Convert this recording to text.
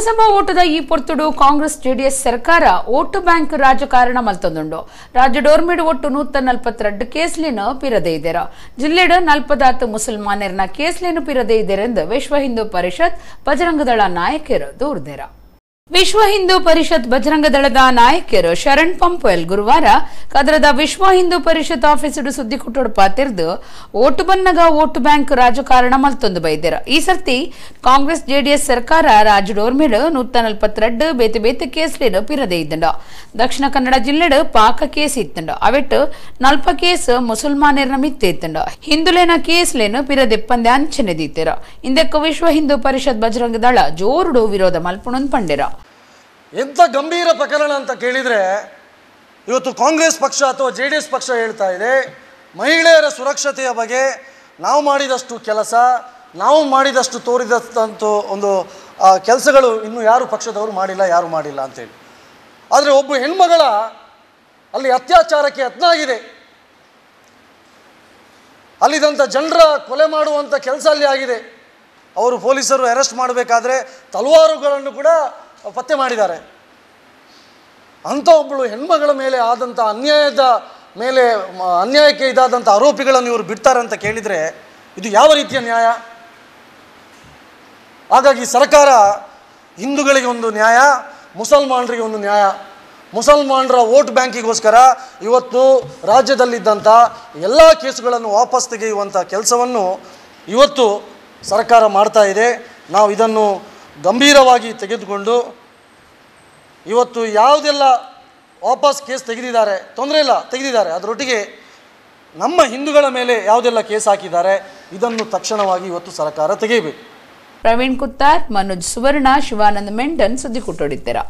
ಲೋಕಸಭಾ ಓಟದ ಈ ಪೊರ್ತುಡು ಕಾಂಗ್ರೆಸ್ ಜೆಡಿಎಸ್ ಸರ್ಕಾರ ಓಟು ಬ್ಯಾಂಕ್ ರಾಜಕಾರಣ ಮಲ್ತೊಂದುಂಡು ರಾಜ್ಯ ಡೋರ್ಮಿಡ್ ಒಟ್ಟು 142 ಕೇಸ್ಲಿನ ಪಿರದೆ ಇದ್ದರ ಜಿಲ್ಲೆಡ್ 40 ಮುಸಲ್ಮಾನರನ್ನ ಕೇಸ್ಲಿನ ಪಿರದೆ ಇದ್ದರೆಂದು ವಿಶ್ವ ಹಿಂದೂ ಪರಿಷತ್ ಬಜರಂಗದಳ ನಾಯಕರು ದೂರ್ದೆರ ವಿಶ್ವ ಹಿಂದೂ ಪರಿಷತ್ ಬಜರಂಗ ದಳದ ನಾಯಕರು ಶರಣ್ ಪಂಪೆಲ್ ಗುರುವಾರ ಕದರದ ವಿಶ್ವ ಹಿಂದೂ ಪರಿಷತ್ ಆಫೀಸಡು ಸುದ್ದಿ ಕುಟ್ಟೊಡಪ ತೆರೆದು ಓಟು ಬನ್ನಗ ಓಟು ಬ್ಯಾಂಕ್ ರಾಜಕಾರಣ ಮಲ್ತೊಂದು ಬೈದೆರ ಈ ಸರ್ತಿ ಕಾಂಗ್ರೆಸ್ ಜೆಡಿಎಸ್ ಸರ್ಕಾರ ರಾಜ್ಯ ಡೋರ್ಮಿಡ್ 142 ಬೇತೆ ಬೇತೆ ಕೇಸ್ಲಿನ ಪಿರದೆ ಇದ್ದಂಡ ದಕ್ಷಿಣ ಕನ್ನಡ ಜಿಲ್ಲೆಡ್ ಪಾಕ ಕೇಸ್ ಇತ್ತಂಡ ಅವೆಟ್ಟು 40 ಕೇಸ್ ಮುಸಲ್ಮಾನರನ್ನ ಮಿತ್ತೆ ಇತ್ತಂಡ ಹಿಂದುಲೇನ ಕೇಸ್ಲೇನು ಪಿರದೆ ಪಂದೆ ಅಂಚನೆದೀತೆರ ಇಂದಕ್ಕ ವಿಶ್ವ ಹಿಂದೂ ಪರಿಷತ್ ಬಜರಂಗ ದಳ ಜೋರುಡು ವಿರೋಧ ಮಲ್ಪುಣನ್ ಪಂಡೆರ ಎಂಥ ಗಂಭೀರ ಪ್ರಕರಣ ಅಂತ ಕೇಳಿದರೆ ಇವತ್ತು ಕಾಂಗ್ರೆಸ್ ಪಕ್ಷ ಅಥವಾ ಜೆಡಿಎಸ್ ಪಕ್ಷ ಹೇಳ್ತಾ ಇದೆ ಮಹಿಳೆಯರ ಸುರಕ್ಷತೆಯ ಬಗ್ಗೆ ನಾವು ಮಾಡಿದಷ್ಟು ಕೆಲಸ ನಾವು ಮಾಡಿದಷ್ಟು ತೋರಿದಂಥ ಒಂದು ಕೆಲಸಗಳು ಇನ್ನು ಯಾರು ಪಕ್ಷದವರು ಮಾಡಿಲ್ಲ ಅಂತೇಳಿ. ಆದರೆ ಒಬ್ಬ ಹೆಣ್ಮಗಳ ಅಲ್ಲಿ ಅತ್ಯಾಚಾರಕ್ಕೆ ಯತ್ನ ಆಗಿದೆ, ಅಲ್ಲಿದ್ದಂಥ ಜನರ ಕೊಲೆ ಮಾಡುವಂಥ ಕೆಲಸ ಅಲ್ಲಿ ಆಗಿದೆ. ಅವರು ಪೊಲೀಸರು ಅರೆಸ್ಟ್ ಮಾಡಬೇಕಾದ್ರೆ ತಲವಾರುಗಳನ್ನು ಕೂಡ ಪತ್ತೆ ಮಾಡಿದ್ದಾರೆ. ಅಂಥ ಒಬ್ಬಳು ಹೆಣ್ಮಗಳ ಮೇಲೆ ಆದಂಥ ಅನ್ಯಾಯಕ್ಕೆ ಇದಾದಂಥ ಆರೋಪಿಗಳನ್ನು ಇವರು ಬಿಡ್ತಾರೆ ಅಂತ ಕೇಳಿದರೆ ಇದು ಯಾವ ರೀತಿಯ ನ್ಯಾಯ? ಹಾಗಾಗಿ ಸರ್ಕಾರ ಹಿಂದೂಗಳಿಗೆ ಒಂದು ನ್ಯಾಯ, ಮುಸಲ್ಮಾನರಿಗೆ ಒಂದು ನ್ಯಾಯ, ಮುಸಲ್ಮಾನರ ವೋಟ್ ಬ್ಯಾಂಕಿಗೋಸ್ಕರ ಇವತ್ತು ರಾಜ್ಯದಲ್ಲಿದ್ದಂಥ ಎಲ್ಲ ಕೇಸುಗಳನ್ನು ವಾಪಸ್ ತೆಗೆಯುವಂಥ ಕೆಲಸವನ್ನು ಇವತ್ತು ಸರ್ಕಾರ ಮಾಡ್ತಾ ಇದೆ. ನಾವು ಇದನ್ನು ಗಂಭೀರವಾಗಿ ತೆಗೆದುಕೊಂಡು ಇವತ್ತು ಯಾವುದೆಲ್ಲ ವಾಪಸ್ ಕೇಸ್ ತೆಗೆದಿದ್ದಾರೆ ತೊಂದರೆ ಇಲ್ಲ ತೆಗೆದಿದ್ದಾರೆ, ಅದರೊಟ್ಟಿಗೆ ನಮ್ಮ ಹಿಂದೂಗಳ ಮೇಲೆ ಯಾವುದೆಲ್ಲ ಕೇಸ್ ಹಾಕಿದ್ದಾರೆ ಇದನ್ನು ತಕ್ಷಣವಾಗಿ ಇವತ್ತು ಸರ್ಕಾರ ತೆಗೆಯಬೇಕು. ಪ್ರವೀಣ್ ಕುತ್ತಾರ್, ಮನೋಜ್ ಸುವರ್ಣ, ಶಿವಾನಂದ ಮೆಂಡನ್ ಸುದ್ದಿ ಕುಟ್ಟೊಡಿದ್ದೀರಾ.